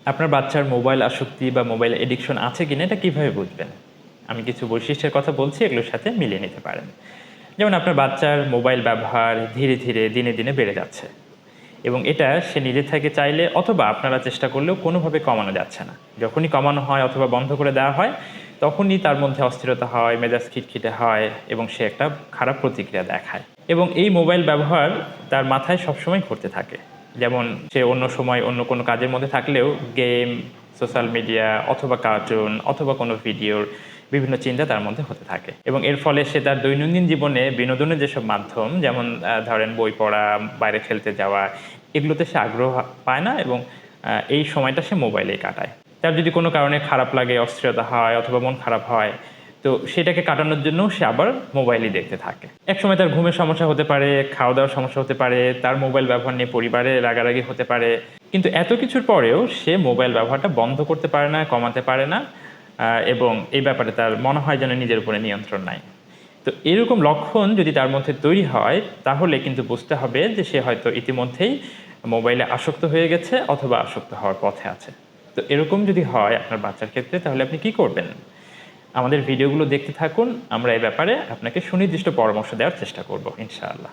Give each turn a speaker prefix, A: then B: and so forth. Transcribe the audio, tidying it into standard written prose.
A: আপনার বাচ্চার মোবাইল আসক্তি বা মোবাইল এডিকশন আছে কিনা এটা কিভাবে বুঝবেন? আমি কিছু বৈশিষ্ট্যের কথা বলছি, এগুলোর সাথে মিলিয়ে নিতে পারেন। যেমন আপনার বাচ্চার মোবাইল ব্যবহার ধীরে, ধীরে দিনে, দিনে বেড়ে যাচ্ছে এবং এটা সে নিজে থেকে চাইলে অথবা আপনারা চেষ্টা করলেও কোনোভাবে কমানো যাচ্ছে না। যখনই কমানো হয় অথবা বন্ধ করে দেওয়া হয়, তখনই তার মধ্যে অস্থিরতা হয়, মেজাজ খিটখিটে হয় এবং সে একটা খারাপ প্রতিক্রিয়া দেখায়। এবং এই মোবাইল ব্যবহার তার মাথায় সবসময় ঘুরতে থাকে। যেমন সে অন্য সময় অন্য কোনো কাজের মধ্যে থাকলেও গেম, সোশ্যাল মিডিয়া অথবা কার্টুন অথবা কোনো ভিডিওর বিভিন্ন চিন্তা তার মধ্যে হতে থাকে এবং এর ফলে সে তার দৈনন্দিন জীবনে বিনোদনের যেসব মাধ্যম যেমন ধরেন বই পড়া, বাইরে খেলতে যাওয়া, এগুলোতে সে আগ্রহ পায় না এবং এই সময়টা সে মোবাইলেই কাটায়। তার যদি কোনো কারণে খারাপ লাগে, অস্থিরতা হয় অথবা মন খারাপ হয়, তো সেটাকে কাটানোর জন্য সে আবার মোবাইলই দেখতে থাকে। একসময় তার ঘুমের সমস্যা হতে পারে, খাওয়া-দাওয়ার সমস্যা হতে পারে, তার মোবাইল ব্যবহার নিয়ে পরিবারে রাগারাগি হতে পারে। কিন্তু এত কিছুর পরেও সে মোবাইল ব্যবহারটা বন্ধ করতে পারে না, কমাতে পারে না এবং এই ব্যাপারে তার মনে হয় যেন নিজের উপরে নিয়ন্ত্রণ নাই। তো এরকম লক্ষণ যদি তার মধ্যে তৈরি হয়, তাহলে কিন্তু বুঝতে হবে যে সে হয়তো ইতিমধ্যেই মোবাইলে আসক্ত হয়ে গেছে অথবা আসক্ত হওয়ার পথে আছে। তো এরকম যদি হয় আপনার বাচ্চার ক্ষেত্রে, তাহলে আপনি কি করবেন? আমাদের ভিডিওগুলো দেখতে থাকুন। আমরা এ ব্যাপারে আপনাকে সুনির্দিষ্ট পরামর্শ দেওয়ার চেষ্টা করব ইনশাআল্লাহ।